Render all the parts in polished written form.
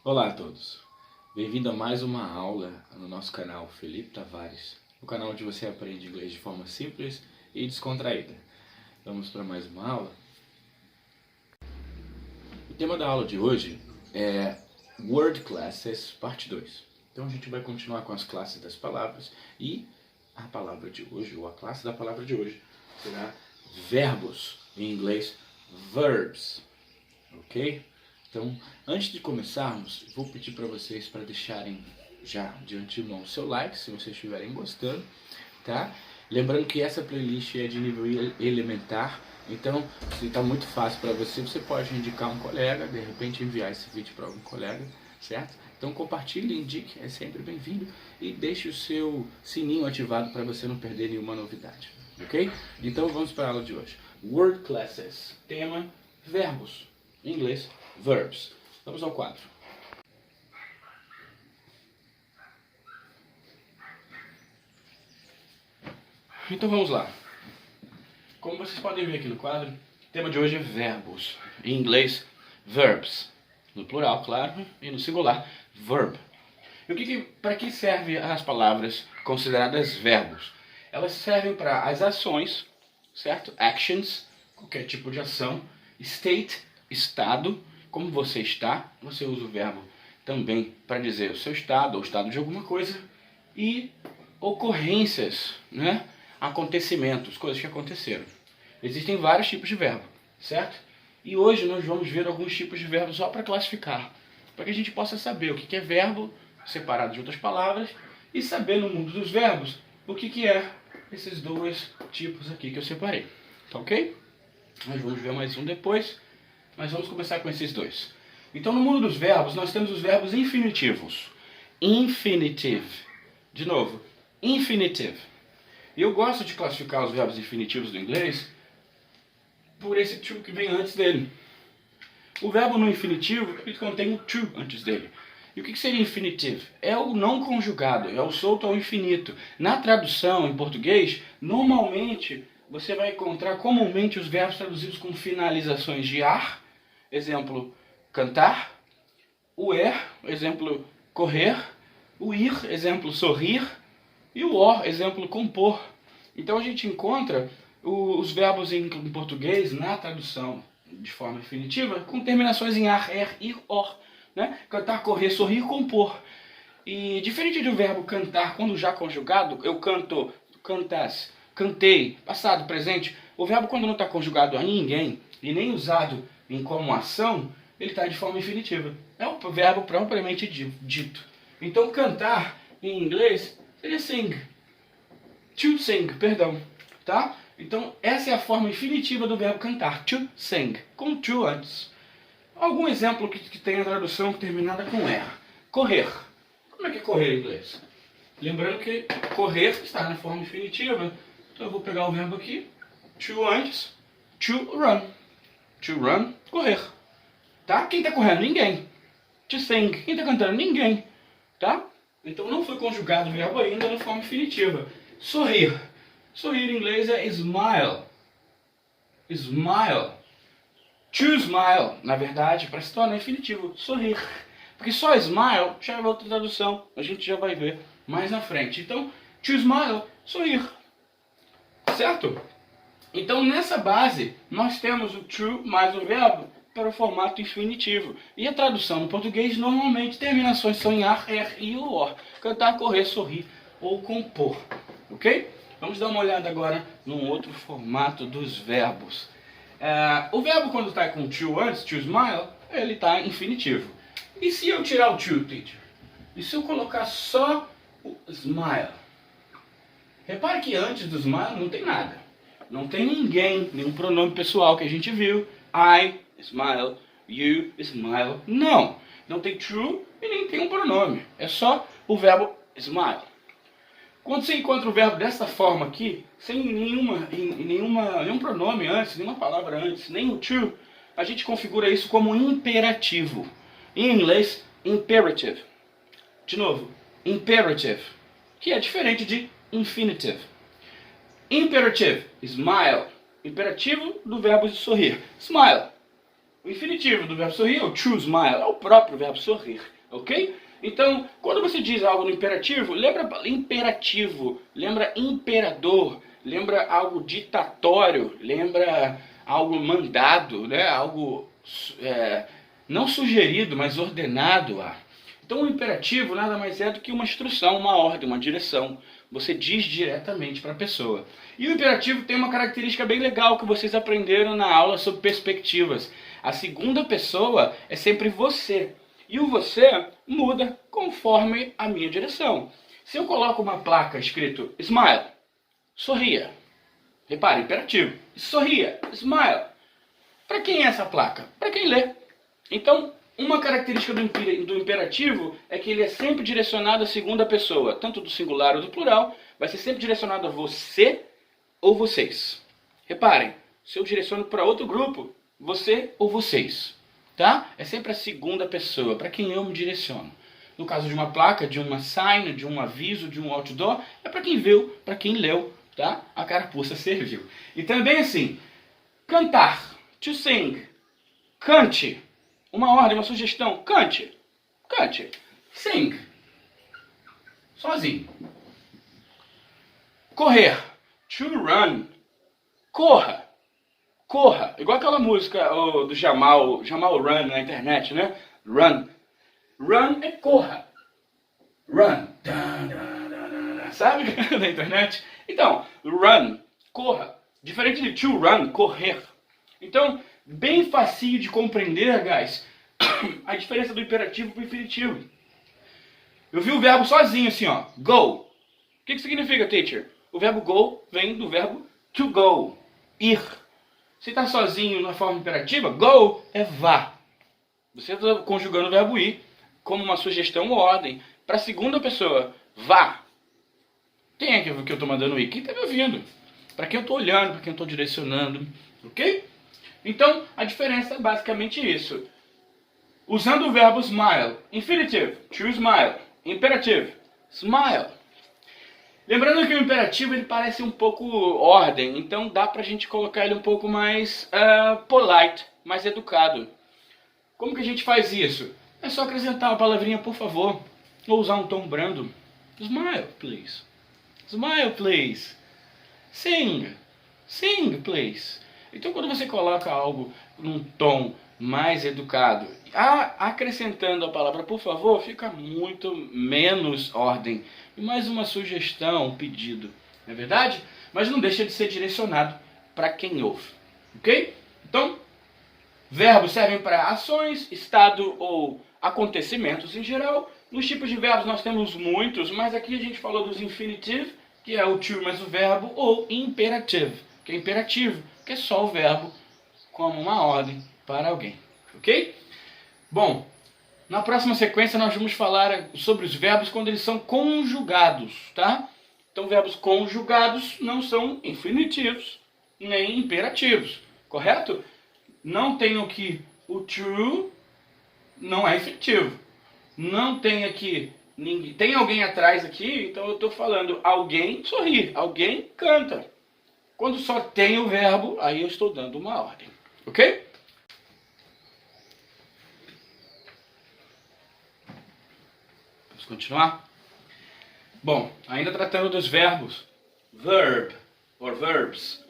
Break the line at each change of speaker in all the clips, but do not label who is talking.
Olá a todos, bem-vindo a mais uma aula no nosso canal Felipe Tavares, o canal onde você aprende inglês de forma simples e descontraída. Vamos para mais uma aula. O tema da aula de hoje é Word Classes, parte 2. Então a gente vai continuar com as classes das palavras e a palavra de hoje, ou a classe da palavra de hoje, será verbos, em inglês verbs, ok? Então, antes de começarmos, vou pedir para vocês para deixarem já de antemão o seu like, se vocês estiverem gostando, tá? Lembrando que essa playlist é de nível elementar, então se está muito fácil para você, você pode indicar um colega, de repente enviar esse vídeo para algum colega, certo? Então compartilhe, indique, é sempre bem-vindo e deixe o seu sininho ativado para você não perder nenhuma novidade, ok? Então vamos para a aula de hoje. Word Classes, tema verbos, em inglês verbs. Vamos ao quadro. Então vamos lá. Como vocês podem ver aqui no quadro, o tema de hoje é verbos. Em inglês, verbs. No plural, claro, e no singular, verb. E para que servem as palavras consideradas verbos? Elas servem para as ações, certo? Actions, qualquer tipo de ação. State, estado. Como você está, você usa o verbo também para dizer o seu estado ou o estado de alguma coisa. E ocorrências, né? Acontecimentos, coisas que aconteceram. Existem vários tipos de verbo, certo? E hoje nós vamos ver alguns tipos de verbo só para classificar. Para que a gente possa saber o que é verbo separado de outras palavras e saber no mundo dos verbos o que é esses dois tipos aqui que eu separei. Tá ok? Nós vamos ver mais um depois. Mas vamos começar com esses dois. Então, no mundo dos verbos, nós temos os verbos infinitivos. Infinitive. De novo, infinitive. E eu gosto de classificar os verbos infinitivos do inglês por esse to que vem antes dele. O verbo no infinitivo, ele contém o to antes dele. E o que seria infinitive? É o não conjugado, é o solto ao infinito. Na tradução em português, normalmente você vai encontrar comumente os verbos traduzidos com finalizações de ar. Exemplo, cantar. O exemplo, correr. O ir, exemplo, sorrir. E o exemplo, compor. Então a gente encontra os verbos em português na tradução de forma infinitiva com terminações em ar, ir, or. Né? Cantar, correr, sorrir, compor. E diferente do verbo cantar, quando já conjugado, eu canto, cantas, cantei, passado, presente. O verbo quando não está conjugado a ninguém e nem usado como ação, ele está de forma infinitiva. É o verbo propriamente dito. Então cantar em inglês seria sing. To sing, perdão. Tá? Então essa é a forma infinitiva do verbo cantar. To sing. Com to antes. Algum exemplo que tem a tradução terminada com er. Correr. Como é que é correr em inglês? Lembrando que correr está na forma infinitiva. Então eu vou pegar o verbo aqui. To antes. To run. To run, correr. Tá? Quem está correndo? Ninguém. To sing. Quem está cantando? Ninguém. Tá? Então não foi conjugado o verbo ainda na forma infinitiva. Sorrir. Sorrir em inglês é smile. Smile. To smile, na verdade, para se tornar infinitivo. Sorrir. Porque só smile já é outra tradução. A gente já vai ver mais na frente. Então, to smile, sorrir. Certo? Então, nessa base, nós temos o to mais o verbo para o formato infinitivo. E a tradução no português, normalmente, terminações são em ar, e o or. Cantar, correr, sorrir ou compor. Ok? Vamos dar uma olhada agora num outro formato dos verbos. O verbo, quando está com to antes, to smile, ele está infinitivo. E se eu tirar o to, teacher? E se eu colocar só o smile? Repare que antes do smile não tem nada. Não tem ninguém, nenhum pronome pessoal que a gente viu. I, smile, you, smile. Não. Não tem to e nem tem um pronome. É só o verbo smile. Quando você encontra o verbo dessa forma aqui, sem nenhum pronome antes, nenhuma palavra antes, nem o to, a gente configura isso como imperativo. Em inglês, imperative. De novo, imperative, que é diferente de infinitive. Imperative, smile. Imperativo do verbo sorrir. Smile. O infinitivo do verbo sorrir é o to smile, é o próprio verbo sorrir. ok? Então, quando você diz algo no imperativo, lembra imperativo, lembra imperador, lembra algo ditatório, lembra algo mandado, né? Algo não sugerido, mas ordenado a. Então o imperativo nada mais é do que uma instrução, uma ordem, uma direção. Você diz diretamente para a pessoa. E o imperativo tem uma característica bem legal que vocês aprenderam na aula sobre perspectivas. A segunda pessoa é sempre você. E o você muda conforme a minha direção. Se eu coloco uma placa escrito smile, sorria. Repare, imperativo. Sorria, smile. Para quem é essa placa? Para quem lê. Então, uma característica do imperativo é que ele é sempre direcionado à segunda pessoa, tanto do singular ou do plural, vai ser sempre direcionado a você ou vocês. Reparem, se eu direciono para outro grupo, você ou vocês, tá? É sempre a segunda pessoa, para quem eu me direciono. No caso de uma placa, de uma sign, de um aviso, de um outdoor, é para quem viu, para quem leu, tá? A carapuça serviu. E também assim, cantar, to sing, cante. Uma ordem, uma sugestão. Cante. Cante. Sing. Sozinho. Correr. To run. Corra. Corra. Igual aquela música do Jamal Run na internet, né? Run. Run é corra. Run. Sabe? Na internet. Então, run. Corra. Diferente de to run, correr. Então, bem facinho de compreender, guys, a diferença do imperativo para o infinitivo. Eu vi o verbo sozinho assim, ó, go. O que significa, teacher? O verbo go vem do verbo to go, ir. Se está sozinho na forma imperativa, go é vá. Você está conjugando o verbo ir como uma sugestão ou ordem para a segunda pessoa, vá. Quem é que eu estou mandando ir? Quem está me ouvindo? Para quem eu estou olhando, para quem eu estou direcionando, ok? Então, a diferença é basicamente isso. Usando o verbo smile, infinitive, to smile, imperative, smile. Lembrando que o imperativo ele parece um pouco ordem, então dá pra gente colocar ele um pouco mais polite, mais educado. Como que a gente faz isso? É só acrescentar a palavrinha por favor, ou usar um tom brando. Smile, please. Smile, please. Sing. Sing, please. Então, quando você coloca algo num tom mais educado, acrescentando a palavra por favor, fica muito menos ordem. E mais uma sugestão, um pedido. Não é verdade? Mas não deixa de ser direcionado para quem ouve. Ok? Então, verbos servem para ações, estado ou acontecimentos em geral. Nos tipos de verbos nós temos muitos, mas aqui a gente falou dos infinitive, que é o to mais o verbo, ou imperative, que é imperativo, que é só o verbo como uma ordem para alguém, ok? Bom, na próxima sequência nós vamos falar sobre os verbos quando eles são conjugados, tá? Então verbos conjugados não são infinitivos nem imperativos, correto? Não tem aqui o to, não é infinitivo. Não tem aqui ninguém. Tem alguém atrás aqui, então eu estou falando alguém sorri, alguém canta. Quando só tem o verbo, aí eu estou dando uma ordem. Ok? Vamos continuar? Bom, ainda tratando dos verbos, verb, or verbs,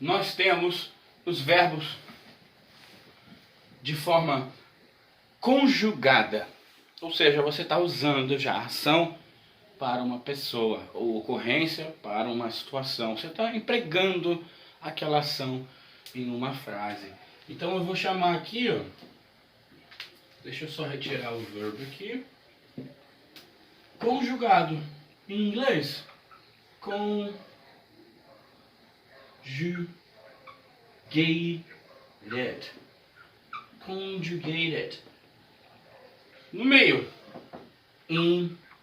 nós temos os verbos de forma conjugada. Ou seja, você está usando já a ação para uma pessoa, ou ocorrência para uma situação. Você está empregando aquela ação em uma frase. Então eu vou chamar aqui, ó, deixa eu só retirar o verbo aqui. Conjugado. Em inglês, conjugated. Conjugated. No meio, imperative.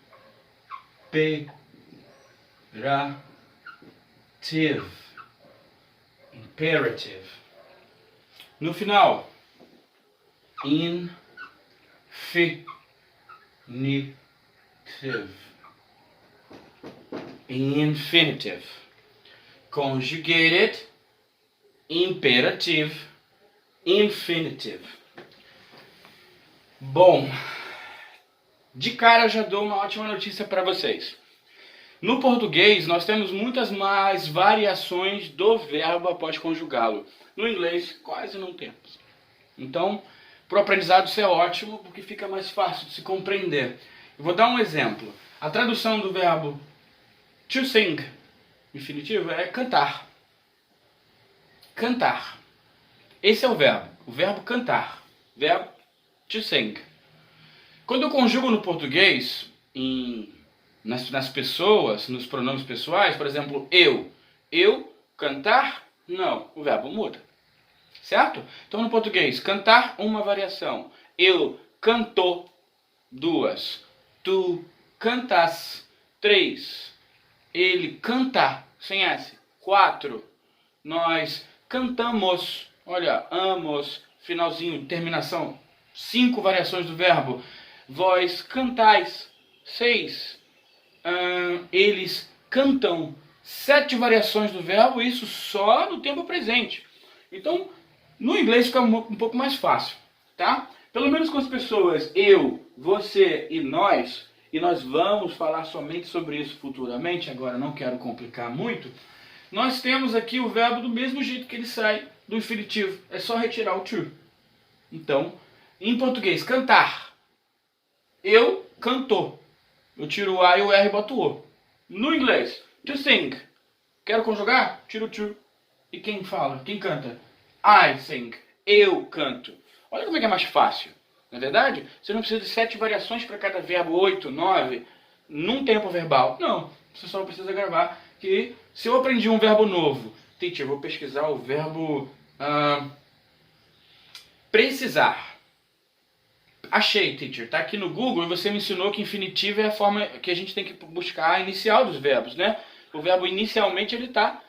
Imperative. No final, infinitive. Infinitive. Conjugated, imperative, infinitive. Bom, De cara eu já dou uma ótima notícia para vocês. No português nós temos muitas mais variações do verbo após conjugá-lo. No inglês quase não temos. Então, para o aprendizado isso é ótimo porque fica mais fácil de se compreender. Eu vou dar um exemplo. A tradução do verbo to sing, infinitivo, é cantar. Cantar. Esse é o verbo cantar. Verbo to sing. Quando eu conjugo no português, nas pessoas, nos pronomes pessoais, por exemplo, eu, cantar, não, o verbo muda. Certo? Então no português, cantar, uma variação. Eu canto, duas. Tu cantas, três. Ele canta, sem S, quatro. Nós cantamos, olha, amos, finalzinho, terminação, 5 variações do verbo. Vós cantais, 6. Eles cantam, 7 variações do verbo, isso só no tempo presente. Então, no inglês fica um pouco mais fácil, tá? Pelo menos com as pessoas eu, você e nós vamos falar somente sobre isso futuramente, agora não quero complicar muito, nós temos aqui o verbo do mesmo jeito que ele sai do infinitivo, é só retirar o to. Então, em português, cantar. Eu canto. Eu tiro o A e o R e boto o O. No inglês, to sing. Quero conjugar? Tiro o to. E quem fala? Quem canta? I sing. Eu canto. Olha como é que é mais fácil. Não é verdade? Você não precisa de 7 variações para cada verbo, 8, 9, num tempo verbal. Não. Você só precisa gravar que se eu aprendi um verbo novo, teacher, eu vou pesquisar o verbo precisar. Achei, teacher. Tá aqui no Google e você me ensinou que infinitivo é a forma que a gente tem que buscar a inicial dos verbos, né? O verbo inicialmente ele tá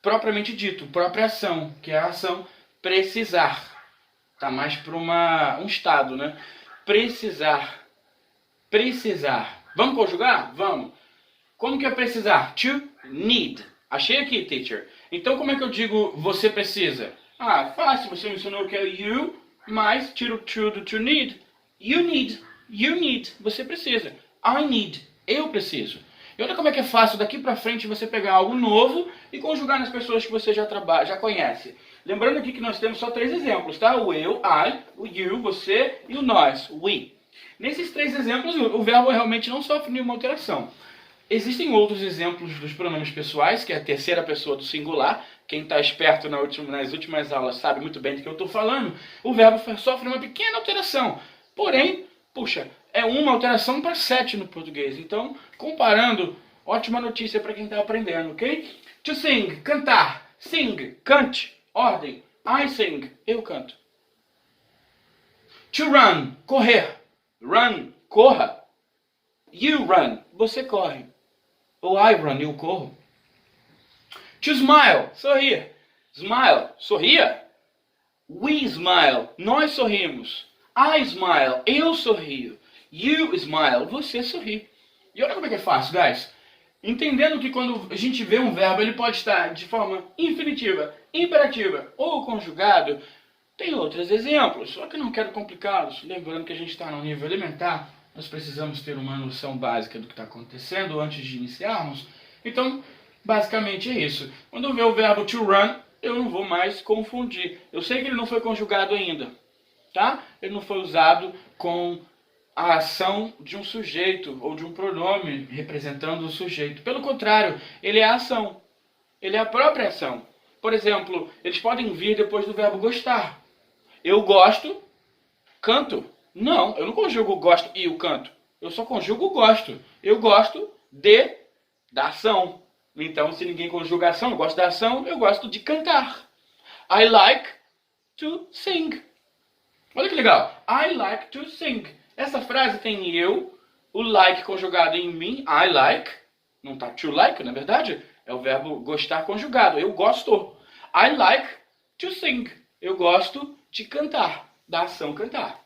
propriamente dito, própria ação, que é a ação precisar. Tá mais para um estado, né? Precisar. Precisar. Vamos conjugar? Vamos. Como que é precisar? To need. Achei aqui, teacher. Então como é que eu digo você precisa? Ah, fácil. Você me ensinou que é you, mais tiro to do to need. You need. You need. Você precisa. I need. Eu preciso. E olha como é que é fácil daqui pra frente você pegar algo novo e conjugar nas pessoas que você já conhece. Lembrando aqui que nós temos só 3 exemplos, tá? O eu, I, o you, você e o nós, we. Nesses 3 exemplos, o verbo realmente não sofre nenhuma alteração. Existem outros exemplos dos pronomes pessoais, que é a terceira pessoa do singular. Quem está esperto nas últimas aulas sabe muito bem do que eu estou falando. O verbo sofre uma pequena alteração. Porém, puxa, é uma alteração para 7 no português. Então, comparando, ótima notícia para quem está aprendendo, ok? To sing, cantar. Sing, cante. Ordem. I sing, eu canto. To run, correr. Run, corra. You run, você corre. Ou I run, eu corro. To smile, sorrir. Smile, sorria. We smile, nós sorrimos. I smile, eu sorrio. You smile, você sorri. E olha como é que é fácil, guys. Entendendo que quando a gente vê um verbo, ele pode estar de forma infinitiva, imperativa ou conjugado. Tem outros exemplos, só que não quero complicá-los. Lembrando que a gente está no nível elementar, nós precisamos ter uma noção básica do que está acontecendo antes de iniciarmos. Então, basicamente é isso. Quando eu ver o verbo to run, eu não vou mais confundir. Eu sei que ele não foi conjugado ainda, tá? Ele não foi usado com a ação de um sujeito ou de um pronome representando o sujeito. Pelo contrário, ele é a ação. Ele é a própria ação. Por exemplo, eles podem vir depois do verbo gostar. Eu gosto, canto. Não, eu não conjugo gosto e o canto. Eu só conjugo gosto. Eu gosto da ação. Então, se ninguém conjuga a ação, eu gosto da ação, eu gosto de cantar. I like to sing. Olha que legal. I like to sing. Essa frase tem eu, o like conjugado em mim, I like. Não tá to like, na verdade? É o verbo gostar conjugado. Eu gosto. I like to sing. Eu gosto de cantar. Da ação cantar.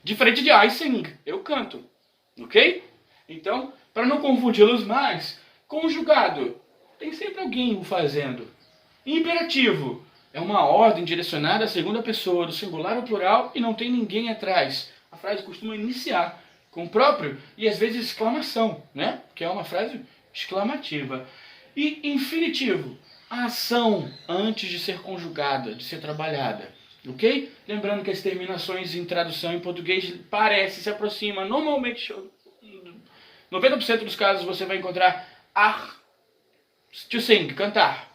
Diferente de I sing. Eu canto. Ok? Então, para não confundi-los mais, conjugado. Tem sempre alguém o fazendo. Imperativo. É uma ordem direcionada à segunda pessoa, do singular ao plural, e não tem ninguém atrás. A frase costuma iniciar com o próprio e às vezes exclamação, né? Que é uma frase exclamativa. E infinitivo, a ação antes de ser conjugada, de ser trabalhada, ok? Lembrando que as terminações em tradução em português se aproxima. Normalmente, 90% dos casos você vai encontrar ar, to sing, cantar,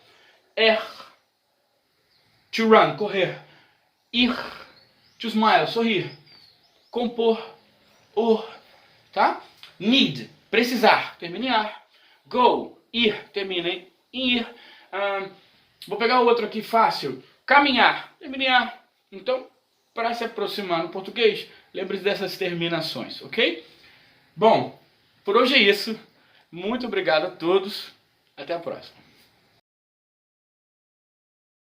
to run, correr, ir, to smile, sorrir, compor, tá? Need, precisar, termina em ar. Go, ir, termina em ir. Vou pegar outro aqui fácil. Caminhar, termina em ar. Então, para se aproximar no português, lembre-se dessas terminações, ok? Bom, por hoje é isso. Muito obrigado a todos. Até a próxima.